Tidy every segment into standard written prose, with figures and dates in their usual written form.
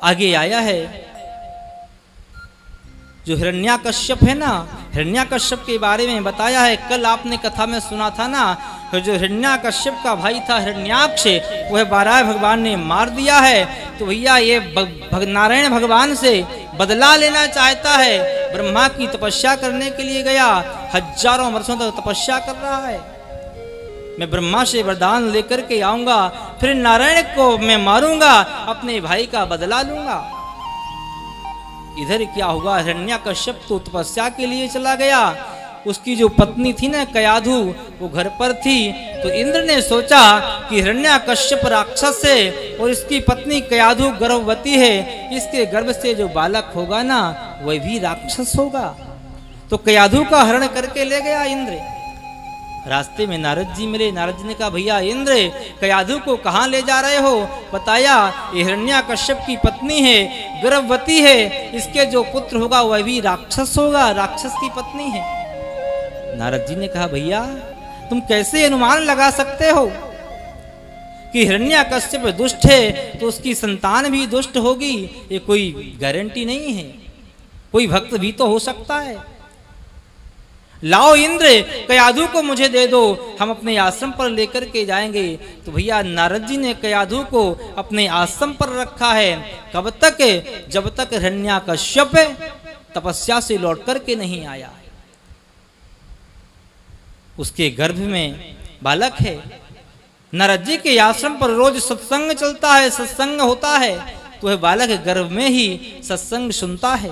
आगे आया है। जो हिरण्याकश्यप है ना, हिरण्याकश्यप के बारे में बताया है। कल आपने कथा में सुना था ना, जो हिरण्याकश्यप का भाई था हिरण्याक्ष, वह बारह भगवान ने मार दिया है। तो भैया ये नारायण भगवान से बदला लेना चाहता है। ब्रह्मा की तपस्या करने के लिए गया, हजारों वर्षों तक तपस्या कर रहा है। मैं ब्रह्मा से वरदान लेकर के आऊंगा, फिर नारायण को मैं मारूंगा, अपने भाई का बदला लूंगा। इधर क्या हुआ, हिरण्याकश्यप तो तपस्या के लिए चला गया। उसकी जो पत्नी थी ना कयाधु, वो घर पर थी। तो इंद्र ने सोचा कि हिरण्याकश्यप राक्षस है और इसकी पत्नी कयाधु गर्भवती है, इसके गर्भ से जो बालक होगा ना वह भी राक्षस होगा। तो कयाधु का हरण करके ले गया इंद्र। रास्ते में नारद जी मिले। नारद जी ने कहा, भैया इंद्र, कयाधु को कहाँ ले जा रहे हो? बताया, ये हिरण्याकश्यप की पत्नी है, गर्भवती है, इसके जो पुत्र होगा वह भी राक्षस होगा, राक्षस की पत्नी है। नारद जी ने कहा, भैया तुम कैसे अनुमान लगा सकते हो कि हिरण्याकश्यप दुष्ट है तो उसकी संतान भी दुष्ट होगी? ये कोई गारंटी नहीं है, कोई भक्त भी तो हो सकता है। लाओ इंद्र, कयाधु को मुझे दे दो, हम अपने आश्रम पर लेकर के जाएंगे। तो भैया नारद जी ने कयाधु को अपने आश्रम पर रखा है। कब तक? जब तक हिरण्याकश्यप तपस्या से लौट करके नहीं आया। उसके गर्भ में बालक है। नारद जी के आश्रम पर रोज सत्संग चलता है, सत्संग होता है, तो वह बालक गर्भ में ही सत्संग सुनता है।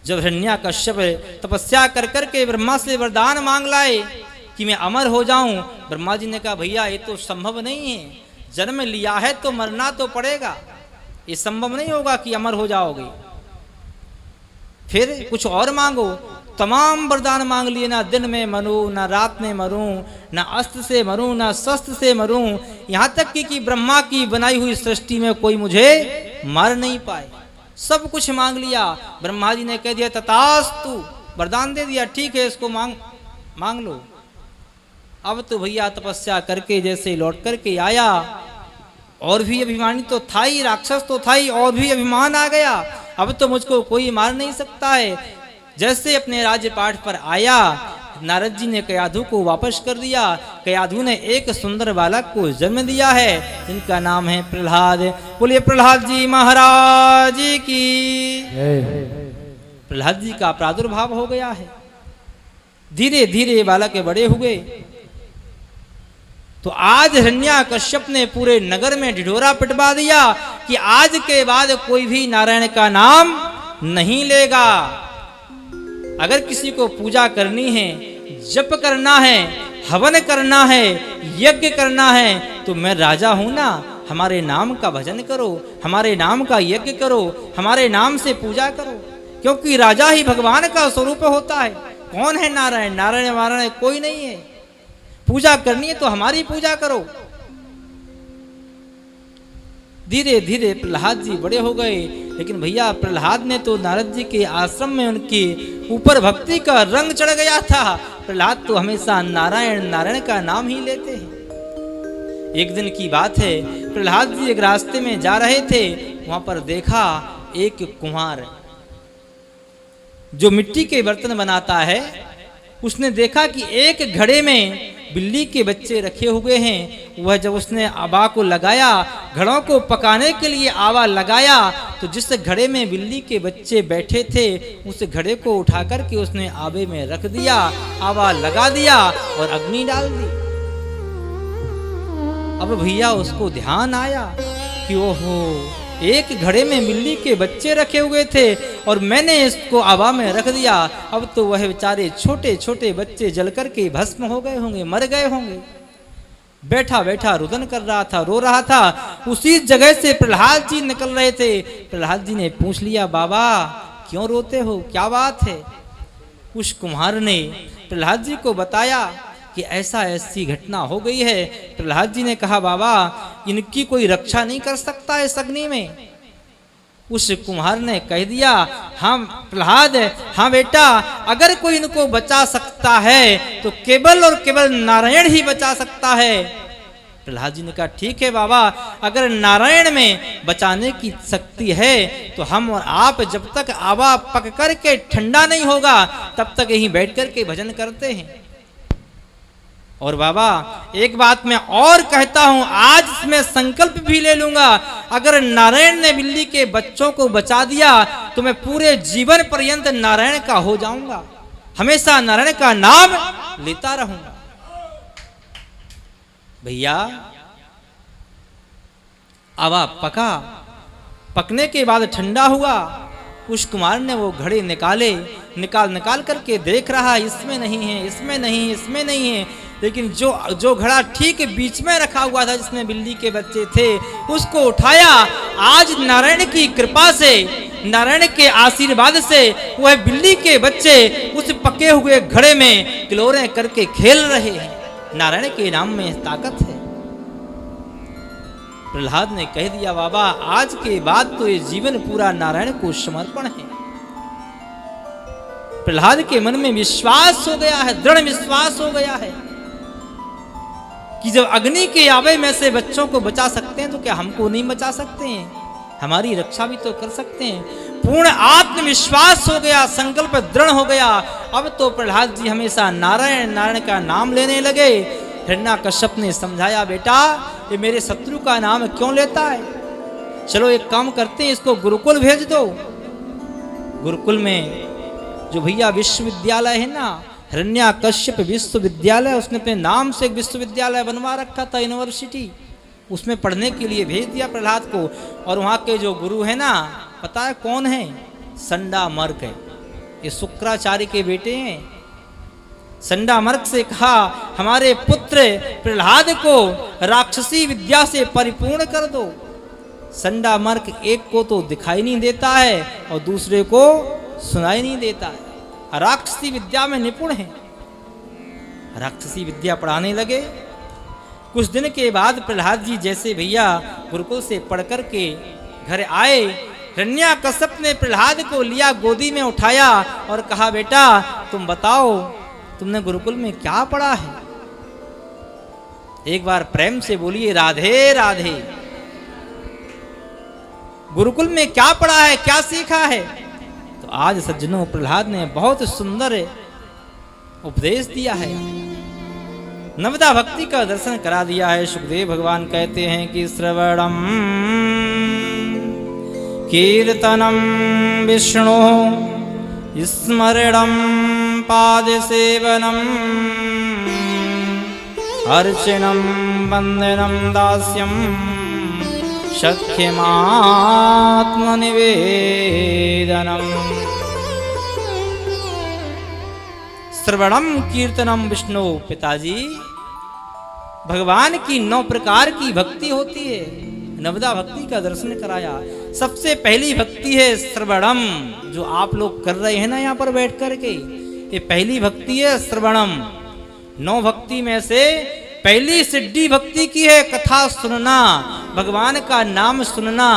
जब हिरण्याकश्यप तपस्या कर करके ब्रह्मा से वरदान मांग लाए कि मैं अमर हो जाऊं, ब्रह्मा जी ने कहा, भैया ये तो संभव नहीं है, जन्म लिया है तो मरना तो पड़ेगा, ये संभव नहीं होगा कि अमर हो जाओगे। फिर कुछ और मांगो। तमाम वरदान मांग लिए, ना दिन में मरूं, ना रात में मरूं, ना अस्त्र से मरूं, ना शस्त्र से मरूं, यहाँ तक कि ब्रह्मा की बनाई हुई सृष्टि में कोई मुझे मार नहीं पाए। सब कुछ मांग लिया। ब्रह्मा जी ने कह दिया, तथास्तु, वरदान दे दिया, ठीक है, इसको मांग लो। अब तो भैया तपस्या करके जैसे लौट करके आया, और भी अभिमानी तो था ही, राक्षस तो था ही, और भी अभिमान आ गया। अब तो मुझको कोई मार नहीं सकता है। जैसे अपने राज्यपाठ पर आया, नारद जी ने कयाधु को वापस कर दिया। कयाधु ने एक सुंदर बालक को जन्म दिया है, जिनका नाम है प्रहलाद। बोलिए प्रहलाद जी महाराज की। प्रहलाद जी का प्रादुर्भाव हो गया है। धीरे धीरे बालक बड़े हुए। तो आज हिरण्याकश्यप ने पूरे नगर में ढिढोरा पिटवा दिया कि आज के बाद कोई भी नारायण का नाम नहीं लेगा। अगर किसी को पूजा करनी है, जप करना है, हवन करना है, यज्ञ करना है, तो मैं राजा हूं ना, हमारे नाम का भजन करो, हमारे नाम का यज्ञ करो, हमारे नाम से पूजा करो, क्योंकि राजा ही भगवान का स्वरूप होता है। कौन है नारायण? नारायण वारायण कोई नहीं है। पूजा करनी है तो हमारी पूजा करो। धीरे धीरे प्रहलाद जी बड़े हो गए। लेकिन भैया प्रहलाद ने तो नारद जी के आश्रम में उनके ऊपर भक्ति का रंग चढ़ गया था। प्रहलाद तो हमेशा नारायण नारायण का नाम ही लेते हैं। एक दिन की बात है, प्रहलाद जी एक रास्ते में जा रहे थे, वहां पर देखा एक कुम्हार जो मिट्टी के बर्तन बनाता है, उसने देखा कि एक घड़े में बिल्ली के बच्चे रखे हुए हैं। वह जब उसने आवा को लगाया, घड़ों को पकाने के लिए आवा लगाया, तो जिस घड़े में बिल्ली के बच्चे बैठे थे, उस घड़े को उठा करके उसने आवे में रख दिया, आवा लगा दिया और अग्नि डाल दी। अब भैया उसको ध्यान आया कि ओहो, एक घड़े में बिल्ली के बच्चे रखे हुए थे और मैंने इसको आवा में रख दिया। अब तो वह बेचारे छोटे छोटे बच्चे जल करके भस्म हो गए होंगे, मर गए होंगे। बैठा बैठा रुदन कर रहा था, रो रहा था। उसी जगह से प्रहलाद जी निकल रहे थे। प्रहलाद जी ने पूछ लिया, बाबा क्यों रोते हो, क्या बात है? उस कुम्हार ने प्रहलाद जी को बताया कि ऐसा ऐसी घटना हो गई है। प्रहलाद जी ने कहा, बाबा इनकी कोई रक्षा नहीं कर सकता है इस अग्नि में। उस कुम्हार ने कह दिया, हाँ प्रहलाद, हाँ बेटा, अगर कोई इनको बचा सकता है तो केवल और केवल नारायण ही बचा सकता है। प्रहलाद जी ने कहा ठीक है बाबा, अगर नारायण में बचाने की शक्ति है तो हम और आप जब तक आवा पक कर के ठंडा नहीं होगा तब तक यहीं बैठ कर के भजन करते हैं। और बाबा एक बात मैं और कहता हूं, आज मैं संकल्प भी ले लूंगा, अगर नारायण ने बिल्ली के बच्चों को बचा दिया तो मैं पूरे जीवन पर्यंत नारायण का हो जाऊंगा, हमेशा नारायण का नाम लेता रहूंगा। भैया आवा पका, पकने के बाद ठंडा हुआ, कुश कुमार ने वो घड़े निकाल करके देख रहा, इसमें नहीं है, इसमें नहीं, इसमें नहीं है, लेकिन जो घड़ा ठीक बीच में रखा हुआ था जिसमें बिल्ली के बच्चे थे उसको उठाया। आज नारायण की कृपा से, नारायण के आशीर्वाद से वह बिल्ली के बच्चे उस पके हुए घड़े में किलोरे करके खेल रहे हैं। नारायण के नाम में ताकत है। प्रहलाद ने कह दिया बाबा आज के बाद तो ये जीवन पूरा नारायण को समर्पण है। प्रहलाद के मन में विश्वास हो गया है, दृढ़ विश्वास हो गया है कि जब अग्नि के आवे में से बच्चों को बचा सकते हैं तो क्या हमको नहीं बचा सकते हैं, हमारी रक्षा भी तो कर सकते हैं। पूर्ण आत्मविश्वास हो गया, संकल्प दृढ़ हो गया। अब तो प्रहलाद जी हमेशा नारायण नारायण का नाम लेने लगे। हिरण्याकश्यप ने समझाया बेटा ये मेरे शत्रु का नाम क्यों लेता है, चलो एक काम करते हैं इसको गुरुकुल भेज दो। गुरुकुल में जो भैया विश्वविद्यालय है ना, हिरण्याकश्यप विश्वविद्यालय, उसने अपने नाम से एक विश्वविद्यालय बनवा रखा था, यूनिवर्सिटी, उसमें पढ़ने के लिए भेज दिया प्रहलाद को। और वहाँ के जो गुरु है ना, पता है कौन है, संडामर्क है, ये शुक्राचार्य के बेटे हैं। संडामर्क से कहा हमारे पुत्र प्रहलाद को राक्षसी विद्या से परिपूर्ण कर दो। संडामर्क एक को तो दिखाई नहीं देता है और दूसरे को सुनाई नहीं देता है, राक्षसी विद्या में निपुण है। राक्षसी विद्या पढ़ाने लगे। कुछ दिन के बाद प्रहलाद जी जैसे भैया गुरुकुल से पढ़ कर के घर आए, हिरण्याकश्यप ने प्रहलाद को लिया, गोदी में उठाया और कहा बेटा तुम बताओ तुमने गुरुकुल में क्या पढ़ा है। एक बार प्रेम से बोलिए राधे राधे। गुरुकुल में क्या पढ़ा है, क्या सीखा है। तो आज सज्जनों प्रहलाद ने बहुत सुंदर उपदेश दिया है, नवदा भक्ति का दर्शन करा दिया है। सुखदेव भगवान कहते हैं कि श्रवणम कीर्तनम विष्णु स्मरणम पाद सेवनम अर्चनम वंदनम दास्यम सख्यमात्मनिवेदनम। श्रवणम कीर्तनम विष्णु। पिताजी भगवान की 9 प्रकार की भक्ति होती है, नवदा भक्ति का दर्शन कराया। सबसे पहली भक्ति है श्रवणम, जो आप लोग कर रहे हैं ना यहाँ पर बैठ कर के, ये पहली भक्ति है श्रवणम। 9 भक्ति में से पहली सिद्धि भक्ति की है कथा सुनना, भगवान का नाम सुनना,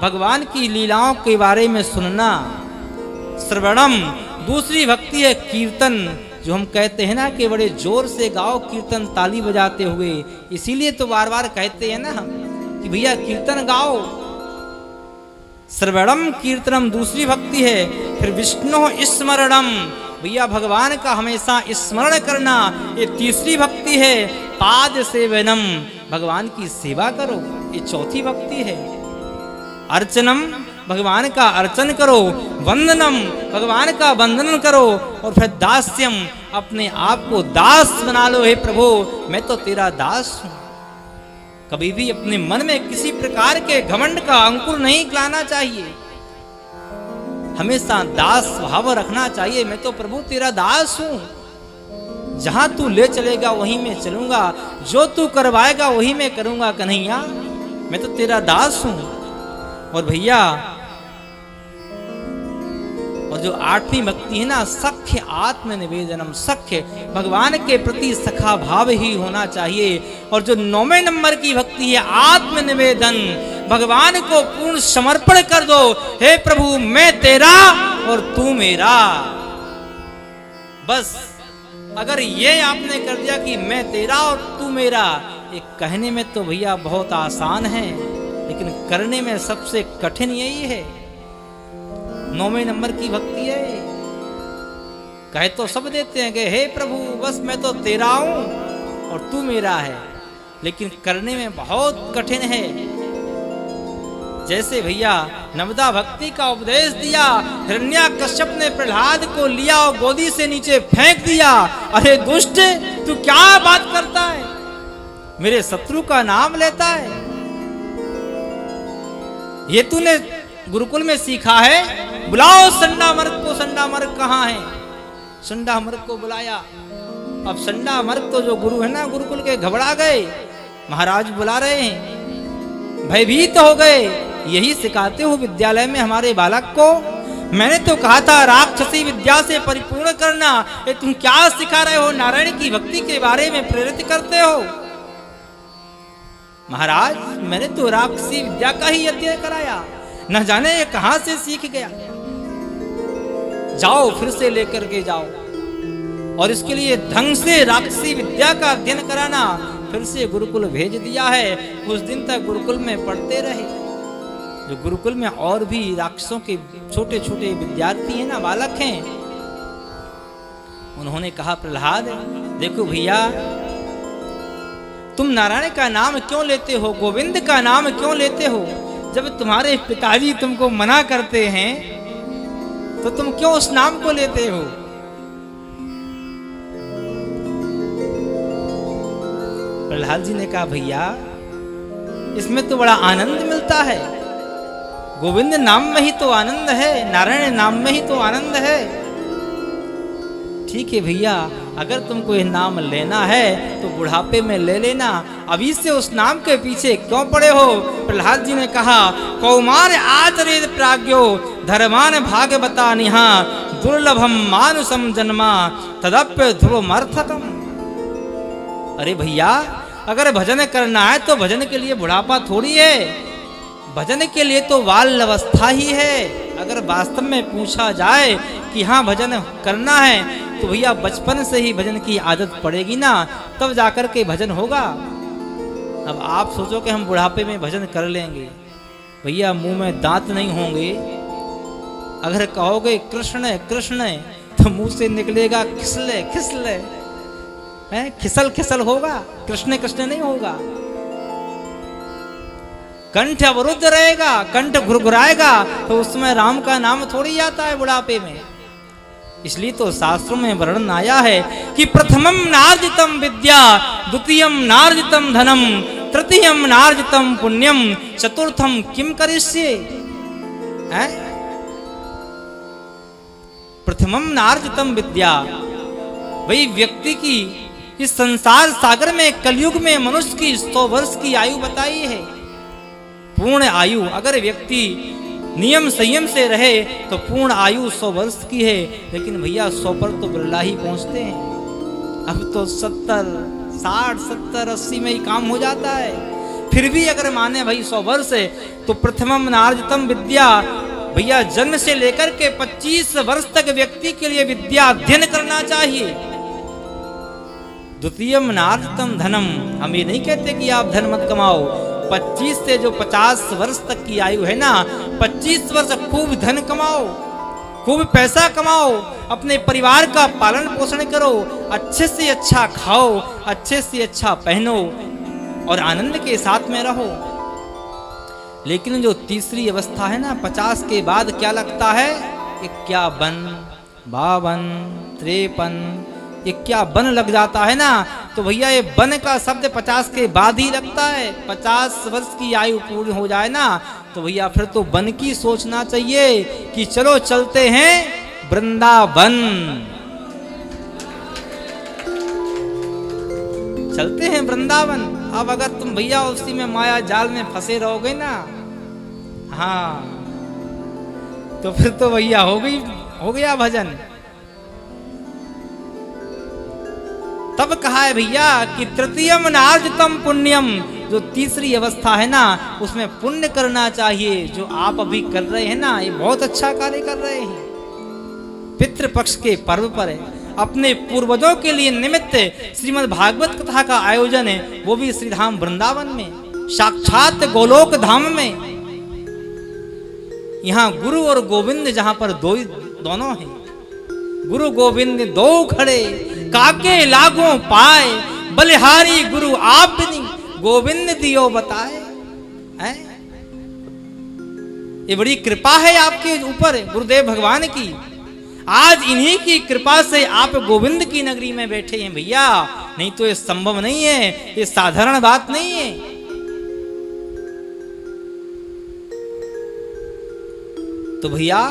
भगवान की लीलाओं के बारे में सुनना, श्रवणम। दूसरी भक्ति है कीर्तन, जो हम कहते हैं ना कि बड़े जोर से गाओ कीर्तन ताली बजाते हुए, इसीलिए तो बार बार कहते हैं ना हम कि भैया कीर्तन गाओ। श्रवणम कीर्तनम दूसरी भक्ति है। फिर विष्णु स्मरणम, भैया भगवान का हमेशा स्मरण करना, ये तीसरी भक्ति है। पाद सेवनम, भगवान की सेवा करो, ये चौथी भक्ति है। अर्चनम, भगवान का अर्चन करो। वंदनम, भगवान का वंदन करो। और फिर दास्यम, अपने आप को दास बना लो। हे प्रभु मैं तो तेरा दास हूं। कभी भी अपने मन में किसी प्रकार के घमंड का अंकुर नहीं लाना चाहिए, हमेशा दास भाव रखना चाहिए। मैं तो प्रभु तेरा दास हूं, जहां तू ले चलेगा वहीं मैं चलूंगा, जो तू करवाएगा वही मैं करूंगा कन्हैया, मैं तो तेरा दास हूं। और भैया और जो 8वीं भक्ति है ना, सख्य आत्मनिवेदनम, सख्य भगवान के प्रति सखा भाव ही होना चाहिए। और जो 9वें नंबर की भक्ति है आत्मनिवेदन, भगवान को पूर्ण समर्पण कर दो। हे प्रभु मैं तेरा और तू मेरा। बस अगर ये आपने कर दिया कि मैं तेरा और तू मेरा, एक कहने में तो भैया बहुत आसान है, लेकिन करने में सबसे कठिन यही है। 9वें नंबर की भक्ति है। कहे तो सब देते हैं कि हे प्रभु बस मैं तो तेरा हूं और तू मेरा है, लेकिन करने में बहुत कठिन है। जैसे भैया नवदा भक्ति का उपदेश दिया, हिरण्याकश्यप ने प्रहलाद को लिया और गोदी से नीचे फेंक दिया। अरे दुष्ट, तू क्या बात करता है, मेरे शत्रु का नाम लेता है। ये तूने गुरुकुल में सीखा है? बुलाओ संडा मर्ग को। संडा मर्ग कहाँ है? संडा मर्ग को बुलाया। अब संडा मर्ग तो जो गुरु है ना गुरुकुल के, घबरा गए। महाराज बुला रहे हैं, भयभीत हो गए। यही सिखाते हो विद्यालय में हमारे बालक को? मैंने तो कहा था राक्षसी विद्या से परिपूर्ण करना, ये तुम क्या सिखा रहे हो? नारायण की भक्ति के बारे में प्रेरित करते हो। महाराज मैंने तो राक्षसी विद्या का ही अध्ययन कराया, न जाने ये कहां से सीख गया। जाओ फिर से लेकर के जाओ, और इसके लिए ढंग से राक्षसी विद्या का अध्ययन कराना। फिर से गुरुकुल भेज दिया है। कुछ दिन तक गुरुकुल में पढ़ते रहे। जो गुरुकुल में और भी राक्षसों के छोटे छोटे विद्यार्थी हैं ना, बालक हैं, उन्होंने कहा प्रहलाद देखो भैया, तुम नारायण का नाम क्यों लेते हो, गोविंद का नाम क्यों लेते हो? जब तुम्हारे पिताजी तुमको मना करते हैं तो तुम क्यों उस नाम को लेते हो? प्रहलाद जी ने कहा भैया इसमें तो बड़ा आनंद मिलता है। गोविंद नाम में ही तो आनंद है, नारायण नाम में ही तो आनंद है। ठीक है भैया, अगर तुमको यह नाम लेना है तो बुढ़ापे में ले लेना, अभी से उस नाम के पीछे क्यों पड़े हो? प्रहलाद जी ने कहा कौमार आचरेत प्राज्ञो धर्मान भागवता निहा दुर्लभम मानुषम जन्मा तदप्य ध्रुवमर्थकम। अरे भैया, अगर भजन करना है तो भजन के लिए बुढ़ापा थोड़ी है, भजन के लिए तो बाल अवस्था ही है। अगर वास्तव में पूछा जाए कि हाँ भजन करना है तो भैया बचपन से ही भजन की आदत पड़ेगी ना, तब जाकर के भजन होगा। अब आप सोचो कि हम बुढ़ापे में भजन कर लेंगे, भैया मुंह में दांत नहीं होंगे। अगर कहोगे कृष्ण कृष्ण तो मुंह से निकलेगा खिसले खिसले, है खिसल खिसल होगा, कृष्ण कृष्ण नहीं होगा। कंठ अवरुद्ध रहेगा, कंठ घुरघुराएगा, तो उसमें राम का नाम थोड़ी आता है बुढ़ापे में। इसलिए तो शास्त्रों में वर्णन आया है कि प्रथमम नार्जितम विद्या, द्वितीयम नार्जितम धनम, तृतीयम नार्जितम पुण्यम, चतुर्थम किम करिष्ये। प्रथमम नार्जितम विद्या, वही व्यक्ति की इस संसार सागर में कलयुग में मनुष्य की 100 वर्ष की आयु बताई है, पूर्ण आयु। अगर व्यक्ति नियम संयम से रहे तो पूर्ण आयु 100 वर्ष की है, लेकिन भैया 100 पर तो बिरला ही पहुंचते हैं। अब तो 70, 60, 70, 80 में ही काम हो जाता है। फिर भी अगर माने भाई 100 वर्ष है तो प्रथमम नार्जितम विद्या, भैया जन्म से लेकर के 25 वर्ष तक व्यक्ति के लिए विद्या अध्ययन करना चाहिए। द्वितीयम नार्जितम धनम, हम ये नहीं कहते कि आप धन मत कमाओ। 25 से जो 50 वर्ष तक की आयु है ना, 25 वर्ष खूब धन कमाओ, खूब पैसा कमाओ, अपने परिवार का पालन पोषण करो, अच्छे से अच्छा खाओ, अच्छे से अच्छा पहनो और आनंद के साथ में रहो। लेकिन जो तीसरी अवस्था है ना, 50 के बाद क्या लगता है? 51, 52, 53, 51 लग जाता है ना, तो भैया ये बन का शब्द 50 के बाद ही लगता है। 50 वर्ष की आयु पूर्ण हो जाए ना तो भैया फिर तो बन की सोचना चाहिए कि चलो चलते हैं वृंदावन, चलते हैं वृंदावन। अब अगर तुम भैया उसी में माया जाल में फंसे रहोगे ना, हाँ तो फिर तो भैया हो गया भजन। तब कहा है भैया कि तृतीयम नार्जितम पुण्यम, जो तीसरी अवस्था है ना उसमें पुण्य करना चाहिए। जो आप अभी कर रहे हैं ना, ये बहुत अच्छा कार्य कर रहे हैं। पितृपक्ष के पर्व पर अपने पूर्वजों के लिए निमित्त श्रीमद् भागवत कथा का आयोजन है, वो भी श्रीधाम वृंदावन में, साक्षात गोलोक धाम में। यहाँ गुरु और गोविंद जहां पर दोनों हैं, गुरु गोविंद दो खड़े, काके लागो पाए, बलिहारी गुरु आप नहीं, गोविंद दियो बताए। हैं? ये बड़ी कृपा है आपके ऊपर गुरुदेव भगवान की। आज इन्हीं की कृपा से आप गोविंद की नगरी में बैठे हैं भैया, नहीं तो ये संभव नहीं है, ये साधारण बात नहीं है। तो भैया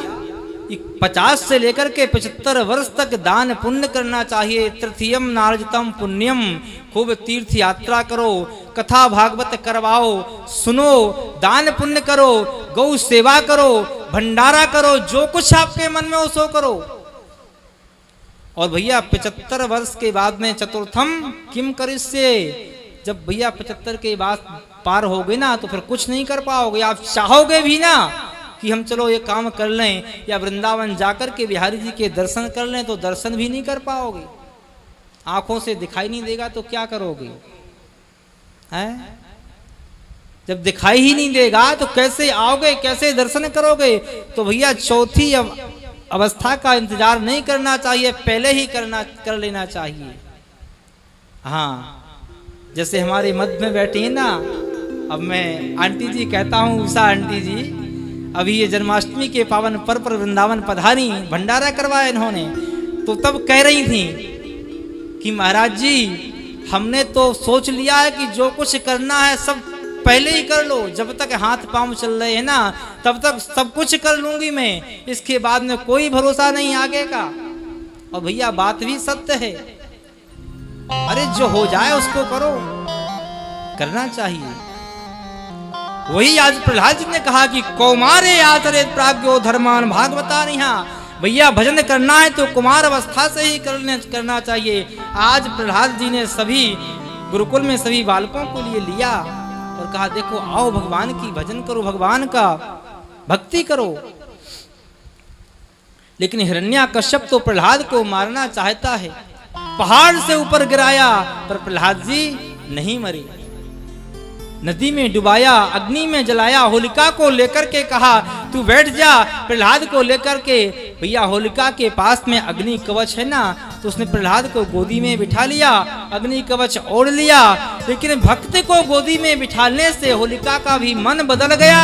50 से लेकर के 75 वर्ष तक दान पुण्य करना चाहिए। तृतीयम नारजतम पुण्यम, खूब तीर्थ यात्रा करो, कथा भागवत करवाओ, सुनो, दान पुण्य करो, गौ सेवा करो, भंडारा करो, जो कुछ आपके मन में हो सो करो। और भैया 75 वर्ष के बाद में चतुर्थम किम करिष्ये, जब भैया 75 के बाद पार हो गए ना तो फिर कुछ नहीं कर पाओगे। आप चाहोगे भी ना कि हम चलो ये काम कर लें या वृंदावन जाकर के बिहारी जी के दर्शन कर लें, तो दर्शन भी नहीं कर पाओगे। आंखों से दिखाई नहीं देगा तो क्या करोगे? हैं? जब दिखाई ही नहीं देगा तो कैसे आओगे, कैसे दर्शन करोगे? तो भैया चौथी अवस्था का इंतजार नहीं करना चाहिए, पहले ही कर लेना चाहिए। हाँ, जैसे हमारे मध्य में बैठी है ना, अब मैं आंटी जी कहता हूँ, उषा आंटी जी, अभी ये जन्माष्टमी के पावन पर्व पर वृंदावन पधारी, भंडारा करवाया इन्होंने, तो तब कह रही थी कि महाराज जी हमने तो सोच लिया है कि जो कुछ करना है सब पहले ही कर लो, जब तक हाथ पांव चल रहे हैं ना तब तक सब कुछ कर लूंगी मैं, इसके बाद में कोई भरोसा नहीं आगे का। और भैया बात भी सत्य है, अरे जो हो जाए उसको करो, करना चाहिए। वही आज प्रहलाद जी ने कहा कि कौमारे आचरे प्राज्ञो धर्मान भागवता निहा, भैया भजन करना है तो कुमार अवस्था से ही करना चाहिए। आज प्रहलाद जी ने सभी गुरुकुल में सभी बालकों को लिए लिया और कहा देखो आओ भगवान की भजन करो, भगवान का भक्ति करो। लेकिन हिरण्याकश्यप तो प्रहलाद को मारना चाहता है, पहाड़ से ऊपर गिराया पर प्रहलाद जी नहीं मरे, नदी में डुबाया, अग्नि में जलाया, होलिका को लेकर के कहा तू बैठ जा, प्रहलाद को लेकर के भैया होलिका के पास में अग्नि कवच है ना, तो उसने प्रहलाद को गोदी में बिठा लिया, अग्नि कवच ओढ़ लिया। लेकिन भक्त को गोदी में बिठाने से होलिका का भी मन बदल गया।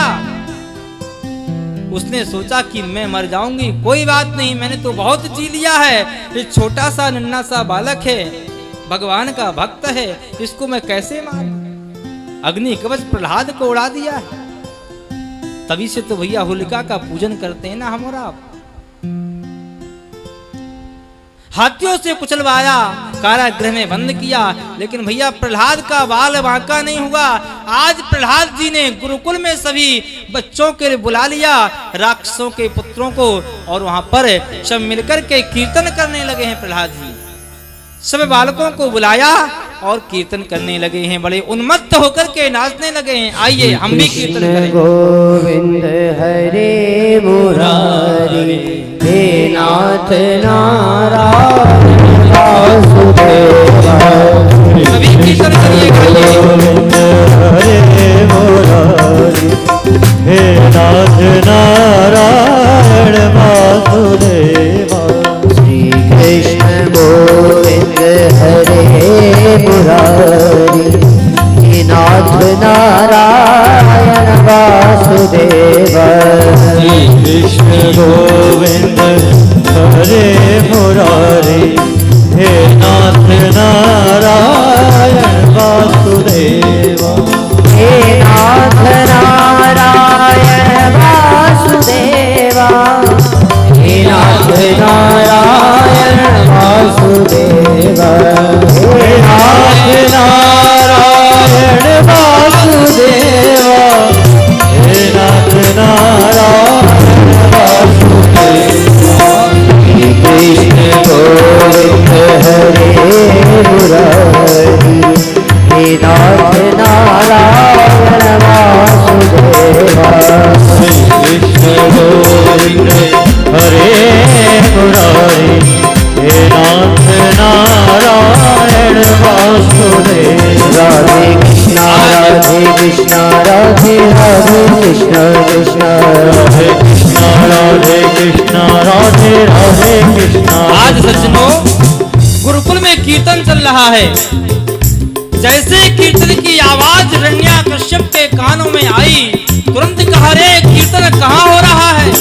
उसने सोचा कि मैं मर जाऊंगी, कोई बात नहीं, मैंने तो बहुत जी लिया है, ये छोटा सा नन्हा सा बालक है, भगवान का भक्त है, इसको मैं कैसे मारूं? अग्नि कवच प्रहलाद को उड़ा दिया है। तभी से तो भैया होलिका का पूजन करते हैं ना हम और आप। हाथियों से कुचलवाया, कारागृह में बंद किया, लेकिन भैया प्रहलाद का बाल बांका नहीं हुआ। आज प्रहलाद जी ने गुरुकुल में सभी बच्चों के लिए बुला लिया, राक्षसों के पुत्रों को, और वहां पर सब मिलकर के कीर्तन करने लगे हैं। प्रहलाद जी सब बालकों को बुलाया और कीर्तन करने लगे हैं, बड़े उन्मत्त होकर के नाचने लगे हैं। आइए हम भी कीर्तन करें। गोविंद हरे मुरारी, हे नाथ नारायण वासुदेव, सभी कीर्तन करिए। गोविंद हरे मुरारी, हे नाथ नारायण वासुदेव। श्री कृष्ण गोविंद हरे मुरारी, हे नाथ नारायण वासुदेव। श्री कृष्ण गोविंद हरे मुरारी, हे नाथ नारायण वासुदेव। हे नाथ नारायण वासुदेवा, हे नाथ नारायण वासुदेवा, हे नाथ नारायण वासुदेवा, हे नाथ नारायण वासुदेवा। कृष्णा राधे राधे कृष्णा। आज सज्जनों गुरुकुल में कीर्तन चल रहा है। जैसे कीर्तन की आवाज हिरण्याकश्यप के कानों में आई, तुरंत कहा, रे कीर्तन कहाँ हो रहा है?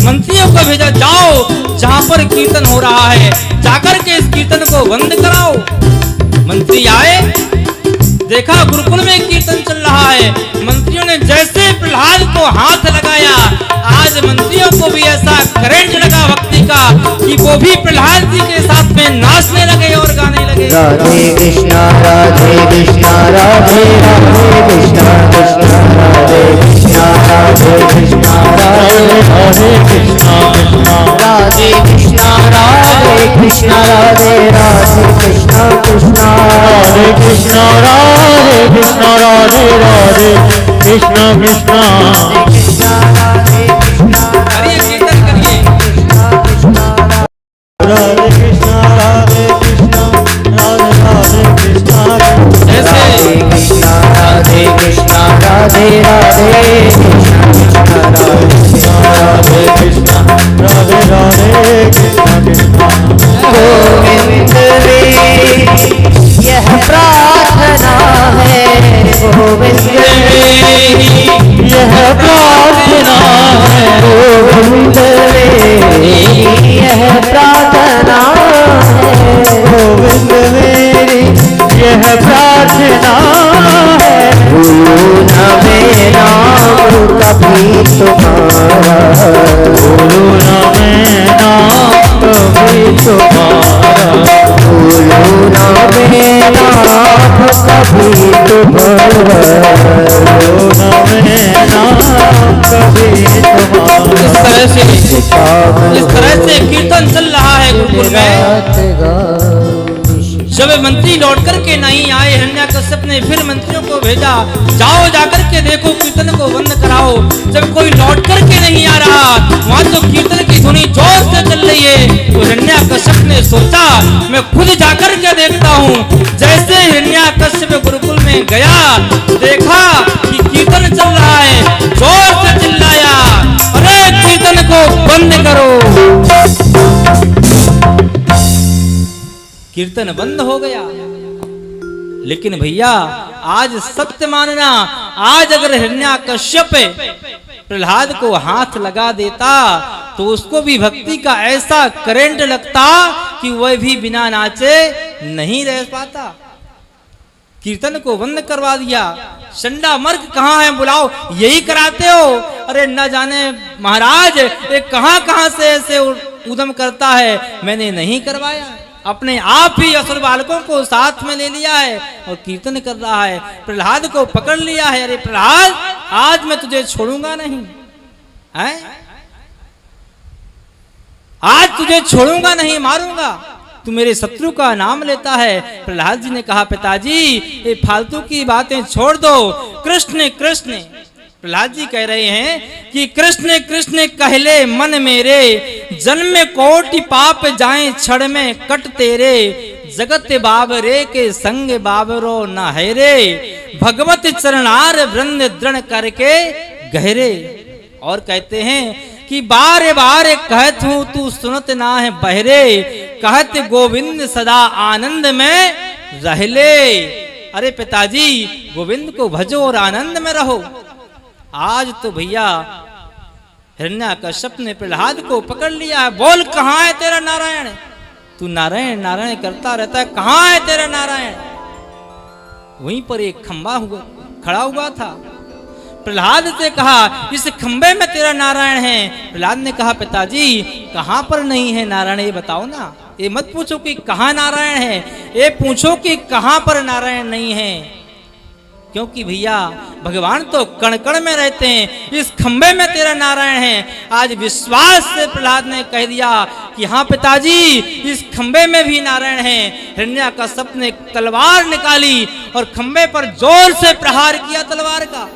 मंत्रियों को भेजा, जाओ जहाँ पर कीर्तन हो रहा है जाकर के इस कीर्तन को बंद कराओ। मंत्री आए, देखा गुरुकुल में कीर्तन चल रहा है। मंत्रियों ने जैसे प्रहलाद को हाथ लगाया, आज मंत्रियों को भी ऐसा करंट लगा भक्ति का कि वो भी प्रहलाद जी के साथ में नाचने लगे और गाने लगे। राधे कृष्णा राधे कृष्णा राधे राधे कृष्णा कृष्णा राधे कृष्णा राधे कृष्णा राधे हरे कृष्णा कृष्णा राधे कृष्णा राधे कृष्णा राधे राधे कृष्णा कृष्णा हरे कृष्णा राधे कृष्णा राधे राधे कृष्णा कृष्णा। कृष्णा राधे कृष्णा करिए कीर्तन करिए। राधे कृष्णा राधे कृष्णा राधे राधे कृष्णा। जैसे राधे कृष्णा राधे राधे कृष्णा कृष्णा राधे कृष्णा राधे राधे कृष्णा कृष्णा। गोविंद रे यह प्रार्थना है, गोविंद रे यह प्रार्थना है, गोविंद रे यह प्रार्थना है, गोविंद मेरी यह प्रार्थना है। भूलो न मेरा कभी तुम्हारा, बोलो ना मैं नाम कभी तुम्हारा, भूलो न मेरा कभी तुम्हारा। बोलो ना मैं नाम कभी तुम्हारा। इस तरह से कीर्तन चल रहा है गुरुकुल में। जब मंत्री लौट करके नहीं आए, हिरण्याकश्यप ने फिर मंत्रियों को भेजा, जाओ जाकर के देखो कीर्तन को बंद कराओ। जब कोई लौट करके नहीं आ रहा, वहां तो कीर्तन की धुनी जोर से चल रही है, तो हिरण्याकश्यप ने सोचा मैं खुद जाकर के देखता हूँ। जैसे हिरण्याकश्यप गुरुकुल में गया, देखा कि कीर्तन चल रहा है, जोर से चिल्लाया, अरे कीर्तन को बंद करो। कीर्तन बंद हो गया। लेकिन भैया आज सत्य मानना, आज अगर हिरण्याकश्यप प्रहलाद को हाथ लगा देता तो उसको भी भक्ति का ऐसा करंट लगता कि वह भी बिना नाचे नहीं रह पाता। कीर्तन को बंद करवा दिया। संडा मर्ग कहाँ है, बुलाओ, यही कराते हो? अरे न जाने महाराज ये कहाँ कहाँ से ऐसे उद्यम करता है, मैंने नहीं करवाया। अपने आप ही असुर बालकों को साथ में ले लिया है और कीर्तन कर रहा है। प्रहलाद को पकड़ लिया है। अरे प्रहलाद, आज मैं तुझे छोड़ूंगा नहीं है, आज तुझे छोड़ूंगा नहीं, मारूंगा। तू मेरे शत्रु का नाम लेता है। प्रहलाद जी ने कहा, पिताजी ये फालतू की बातें छोड़ दो, कृष्ण कृष्ण। प्रहलाद जी कह रहे हैं कि कृष्ण कृष्ण कहले मन मेरे, जन्म कोटि पाप जाए छड़ में कट तेरे, जगत बाबरे के संग बाबरो न है रे, भगवत चरणार वृंद दृढ़ करके गहरे। और कहते हैं कि बार बार कहत हूँ तू सुनत ना है बहरे, कहत गोविंद सदा आनंद में रहले। अरे पिताजी गोविंद को भजो और आनंद में रहो। आज तो भैया हिरण्याकश्यप ने प्रहलाद को पकड़ लिया है। बोल कहाँ है तेरा नारायण? तू नारायण नारायण करता रहता है, कहाँ है तेरा नारायण? वहीं पर एक खंबा खड़ा हुआ था। प्रहलाद से कहा, इस खंबे में तेरा नारायण है। प्रहलाद ने कहा, पिताजी कहाँ पर नहीं है नारायण, ये बताओ ना। ये मत पूछो कि कहाँ नारायण है, ये पूछो कि कहाँ पर नारायण नहीं है। क्योंकि भैया भगवान तो कण कण में रहते हैं। इस खंबे में तेरा नारायण है। आज विश्वास से प्रहलाद ने कह दिया कि हाँ पिताजी, इस खंबे में भी नारायण है। हिरण्याकश्यप ने तलवार निकाली और खंबे पर जोर से प्रहार किया तलवार का।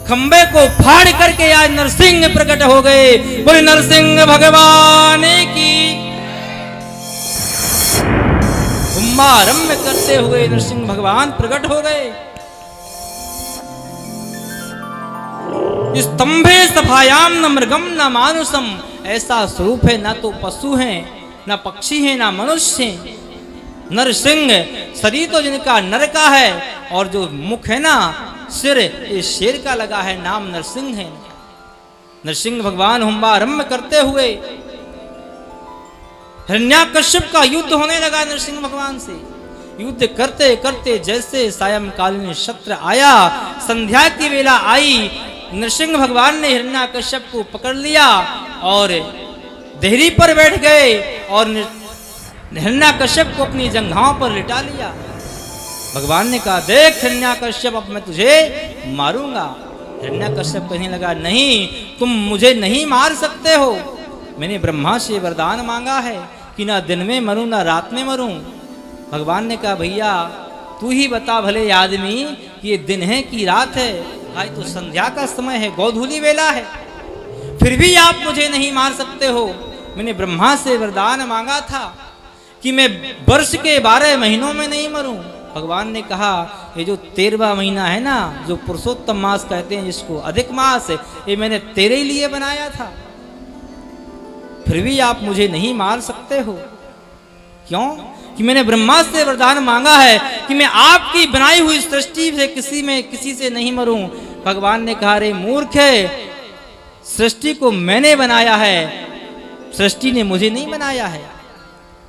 खंबे को फाड़ करके आज नरसिंह प्रकट हो गए। बोले नरसिंह भगवान की। कुंभारम्भ करते हुए नरसिंह भगवान प्रकट हो गए। स्तंभे सभायाम न मृगम न मानुषम, ऐसा स्वरूप है, ना तो पशु है, ना पक्षी है, ना मनुष्य है। नरसिंह शरीर तो जिनका नर का है, और जो मुख है ना, सिर ये शेर का लगा है, नाम नरसिंह है। नरसिंह भगवान हुंबारंभ करते हुए हिरण्याकश्यप का युद्ध होने लगा नरसिंह भगवान से। युद्ध करते करते जैसे सायंकालीन सत्र आया, संध्या की वेला आई, नरसिंह भगवान ने हिरण्याकश्यप को पकड़ लिया और देहरी पर बैठ गए और हिरण्याकश्यप को अपनी जंघाओं पर लिटा लिया। भगवान ने कहा, देख हिरण्याकश्यप, अब मैं तुझे मारूंगा। हिरण्याकश्यप कहने लगा, नहीं, तुम मुझे नहीं मार सकते हो। मैंने ब्रह्मा से वरदान मांगा है कि ना दिन में मरूं ना रात में मरूं। भगवान ने कहा, भैया तू ही बता भले आदमी, ये दिन है कि रात है। भाई तो संध्या का समय है, गोधूली वेला है, फिर भी आप मुझे नहीं मार सकते हो। मैंने ब्रह्मा से वरदान मांगा था कि मैं वर्ष के 12 महीनों में नहीं मरूं। भगवान ने कहा, ये जो 13वां महीना है ना, जो पुरुषोत्तम मास कहते हैं जिसको, अधिक मास, ये मैंने तेरे लिए बनाया था, फिर भी आप मुझे नहीं मार सकते हो। क्यों? कि मैंने ब्रह्मा से वरदान मांगा है कि मैं आपकी बनाई हुई सृष्टि से किसी से नहीं मरूं। भगवान ने कहा, रे मूर्ख है, सृष्टि को मैंने बनाया है, सृष्टि ने मुझे नहीं बनाया है।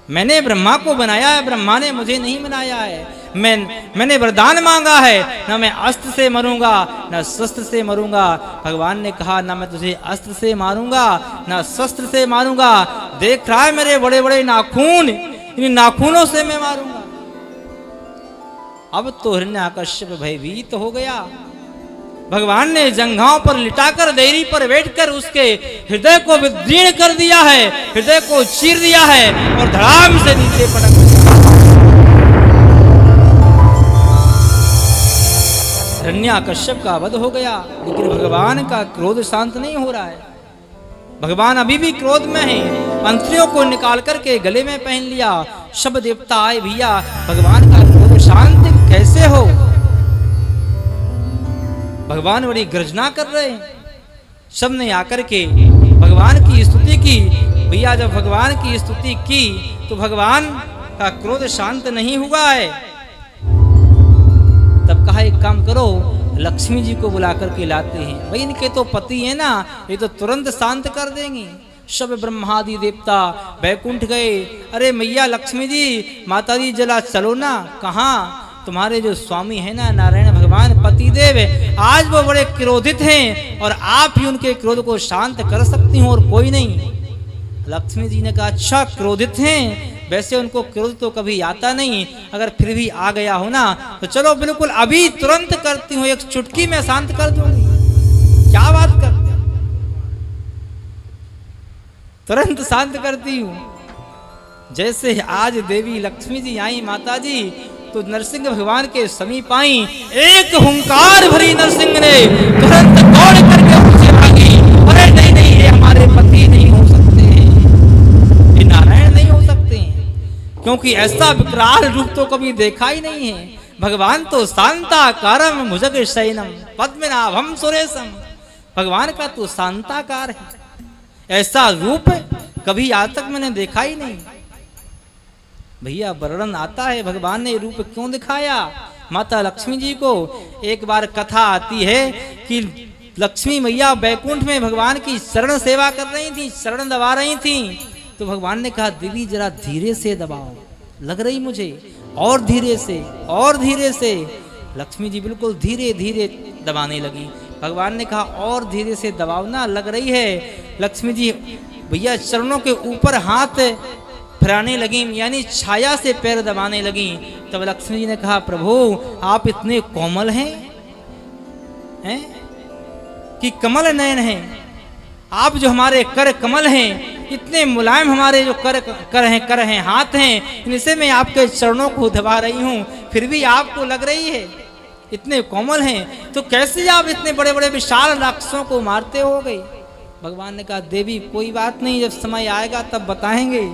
मैंने ब्रह्मा को बनाया है, ब्रह्मा ने मुझे नहीं बनाया है। मैंने वरदान मांगा है, ना मैं अस्त्र से मरूंगा ना शस्त्र से मरूंगा। भगवान ने कहा, ना मैं तुझे अस्त्र से मारूंगा ना शस्त्र से मारूंगा। देख रहा है मेरे बड़े बड़े नाखून, इन नाखूनों से मैं मारूंगा। अब तो हिरण्याकश्यप भयभीत हो गया। भगवान ने जंघाओं पर लिटाकर देहरी पर बैठकर उसके हृदय को विदीर्ण कर दिया है, हृदय को चीर दिया है और धड़ाम से नीचे पटक दिया। हिरण्याकश्यप का वध हो गया, लेकिन भगवान का क्रोध शांत नहीं हो रहा है। भगवान अभी भी क्रोध में है। मंत्रियों को निकाल करके गले में पहन लिया। सब देवता आए, भैया भगवान का क्रोध शांत कैसे हो? भगवान बड़ी गर्जना कर रहे हैं। सब ने आकर के भगवान की स्तुति की। भैया जब भगवान की स्तुति की तो भगवान का क्रोध शांत नहीं हुआ है। तब कहा, एक काम करो, लक्ष्मी जी को बुला करके लाते हैं। भाई इनके तो पति है ना, ये तो तुरंत शांत कर देंगे। सब ब्रह्मादि देवता बैकुंठ गए। अरे मैया लक्ष्मी जी, माता जी जला चलो ना। कहाँ? तुम्हारे जो स्वामी है ना, नारायण भगवान पति देव, आज वो बड़े क्रोधित हैं और आप ही उनके क्रोध को शांत कर सकती हो और कोई नहीं। लक्ष्मी जी ने कहा, अच्छा क्रोधित हैं, वैसे उनको क्रोध तो कभी आता नहीं, अगर फिर भी आ गया हो ना तो चलो बिल्कुल अभी तुरंत करती हूँ, एक चुटकी में शांत कर दूंगी। क्या बात करते, तुरंत शांत करती हूँ। जैसे आज देवी लक्ष्मी जी आई, माता जी, तो नरसिंह भगवान के समीप आई। एक हुंकार भरी नरसिंह ने तुरंत दौड़ करके उनसे भागी। अरे नहीं नहीं, ये हमारे पति नहीं हो सकते हैं, ये नारायण नहीं हो सकते हैं, क्योंकि ऐसा विकराल रूप तो कभी देखा ही नहीं है। भगवान तो शांताकारम भुजग शयनम पद्मनाभम सुरेशम। भगवान का तो शांताकार है, ऐसा रूप कभी आज तक मैंने देखा ही नहीं। भैया वर्णन आता है भगवान ने रूप क्यों दिखाया माता लक्ष्मी जी को। एक बार कथा आती है कि लक्ष्मी मैया बैकुंठ में भगवान की शरण सेवा कर रही थी, शरण दबा रही थी। तो भगवान ने कहा, देवी जरा धीरे से दबाओ, लग रही मुझे, और धीरे से, और धीरे से। लक्ष्मी जी बिल्कुल धीरे धीरे दबाने लगी। भगवान ने कहा, और धीरे से दबाओ ना, लग रही है। लक्ष्मी जी भैया चरणों के ऊपर हाथ फिराने लगी, यानी छाया से पैर दबाने लगी। तब लक्ष्मी जी ने कहा, प्रभु आप इतने कोमल हैं कि कमल नयन हैं। आप जो हमारे कर कमल हैं, इतने मुलायम हमारे जो कर हैं, हाथ हैं, इनसे मैं आपके चरणों को दबा रही हूँ, फिर भी आपको लग रही है इतने कोमल हैं, तो कैसे आप इतने बड़े बड़े विशाल राक्षसों को मारते हो गए। भगवान ने कहा, देवी कोई बात नहीं, जब समय आएगा तब बताएंगे।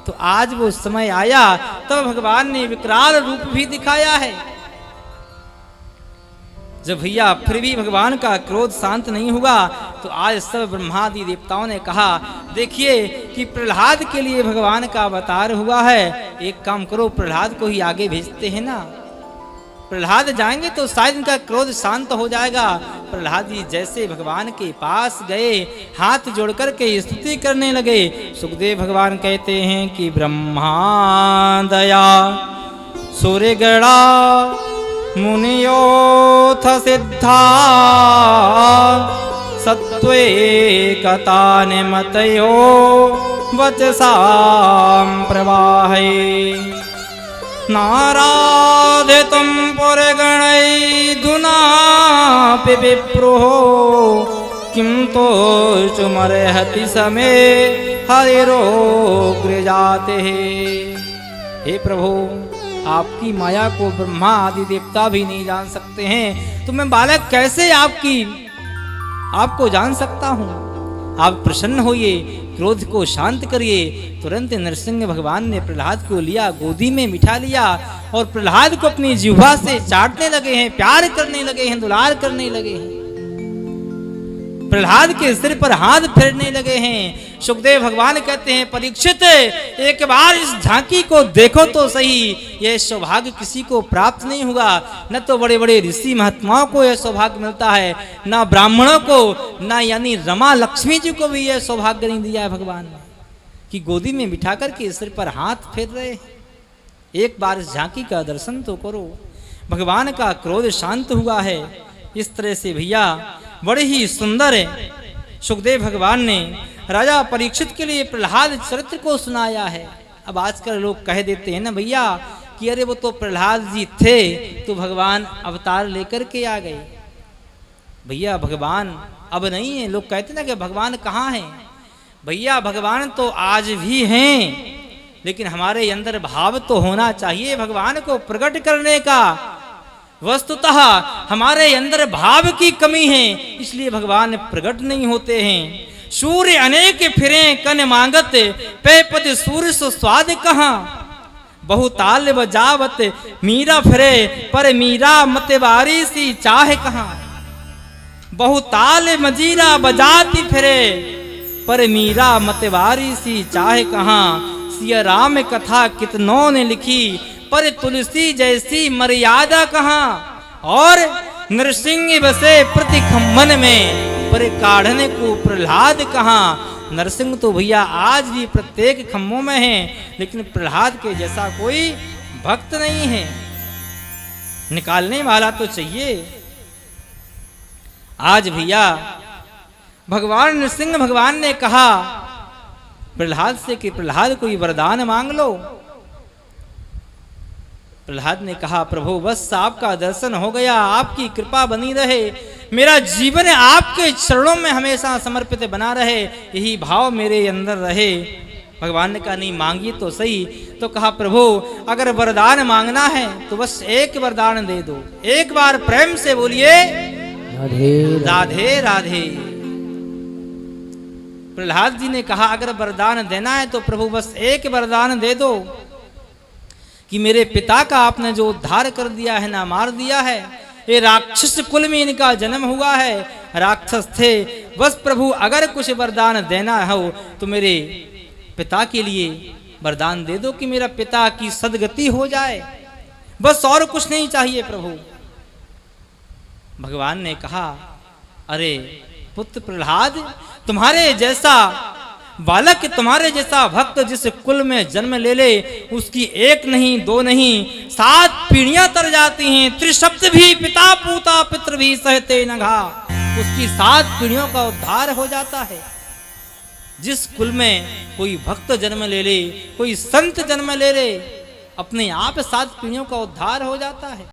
तो आज वो समय आया, तब भगवान ने विकराल रूप भी दिखाया है। जब भैया फिर भी भगवान का क्रोध शांत नहीं हुआ तो आज सब ब्रह्मादि देवताओं ने कहा, देखिए कि प्रहलाद के लिए भगवान का अवतार हुआ है, एक काम करो प्रहलाद को ही आगे भेजते हैं ना। प्रहलाद जाएंगे तो शायद इनका क्रोध शांत हो जाएगा। प्रहलाद जी जैसे भगवान के पास गए, हाथ जोड़ करके स्तुति करने लगे। सुखदेव भगवान कहते हैं कि ब्रह्मा दया सूर्यगणा मुनियोथ सिद्धा सत्त्वेकता निमतयो वचसां प्रवाहे नाराधितं पुरगणैर्धुनापि विप्रुः किं तोषुमर्हति समे हरिरोग्रजातेः। हे प्रभु, आपकी माया को ब्रह्मा आदि देवता भी नहीं जान सकते हैं, तो मैं बालक कैसे आपको जान सकता हूँ। आप प्रसन्न होइए, क्रोध को शांत करिए। तुरंत नरसिंह भगवान ने प्रहलाद को लिया, गोदी में बिठा लिया और प्रहलाद को अपनी जिह्वा से चाटने लगे हैं, प्यार करने लगे हैं, दुलार करने लगे हैं। प्रहलाद के सिर पर हाथ फेरने लगे हैं। सुखदेव भगवान कहते हैं, परीक्षित एक बार इस झांकी को देखो तो सही, यह सौभाग्य किसी को प्राप्त नहीं हुआ। न तो बड़े बड़े ऋषि महात्माओं को यह सौभाग्य मिलता है, न ब्राह्मणों को, न यानी रमा लक्ष्मी जी को भी यह सौभाग्य नहीं दिया है भगवान ने कि गोदी में बिठा करके सिर पर हाथ फेर रहे हैं। एक बार इस झांकी का दर्शन तो करो। भगवान का क्रोध शांत हुआ है। इस तरह से भैया बड़े ही सुंदर सुखदेव भगवान ने राजा परीक्षित के लिए प्रहलाद चरित्र को सुनाया है। अब आजकल लोग कह देते हैं ना भैया कि अरे वो तो प्रहलाद जी थे तो भगवान अवतार लेकर के आ गए। भैया भगवान अब नहीं है। लोग कहते ना कि भगवान कहाँ हैं। भैया भगवान तो आज भी हैं, लेकिन हमारे अंदर भाव तो होना चाहिए भगवान को प्रकट करने का। वस्तुतः हमारे अंदर भाव की कमी है, इसलिए भगवान प्रकट नहीं होते हैं। सूर्य अनेक फिरे कन मांगत, पे पद सूर्य सो स्वाद कहाँ। बहुताल बजावत मीरा फिरे, पर मीरा मतवारी सी चाह कहाँ। बहुताल मजीरा बजाती फिरे, पर मीरा मतवारी सी चाह कहाँ। सिया राम कथा कितनों ने लिखी, पर तुलसी जैसी मर्यादा कहाँ। और नरसिंह बसे प्रति खम्मन में, पर काढ़ने को प्रहलाद कहाँ। नरसिंह तो भैया आज भी प्रत्येक खम्मों में है, लेकिन प्रहलाद के जैसा कोई भक्त नहीं है। निकालने वाला तो चाहिए। आज भैया भगवान नरसिंह भगवान ने कहा प्रहलाद से कि प्रहलाद कोई वरदान मांग लो। प्रहलाद ने कहा प्रभु बस आपका दर्शन हो गया, आपकी कृपा बनी रहे, मेरा जीवन आपके चरणों में हमेशा समर्पित बना रहे, यही भाव मेरे अंदर रहे। भगवान ने कहा नहीं मांगिए तो सही। तो कहा प्रभु अगर वरदान मांगना है तो बस एक वरदान दे दो। एक बार प्रेम से बोलिए राधे राधे राधे। प्रहलाद जी ने कहा अगर वरदान देना है तो प्रभु बस एक वरदान दे दो कि मेरे पिता का आपने जो उद्धार कर दिया है ना, मार दिया है। ये राक्षस कुल में इनका जन्म हुआ है, राक्षस थे। बस प्रभु अगर कुछ वरदान देना हो तो मेरे पिता के लिए वरदान दे दो कि मेरा पिता की सदगति हो जाए, बस और कुछ नहीं चाहिए प्रभु। भगवान ने कहा अरे पुत्र प्रहलाद, तुम्हारे जैसा बालक, तुम्हारे जैसा भक्त जिस कुल में जन्म ले ले उसकी एक नहीं दो नहीं 7 पीढ़ियां तर जाती हैं। त्रिशब्द भी पिता पूता पितृ भी सहते नघा, उसकी 7 पीढ़ियों का उद्धार हो जाता है। जिस कुल में कोई भक्त जन्म ले ले, कोई संत जन्म ले ले, अपने आप 7 पीढ़ियों का उद्धार हो जाता है।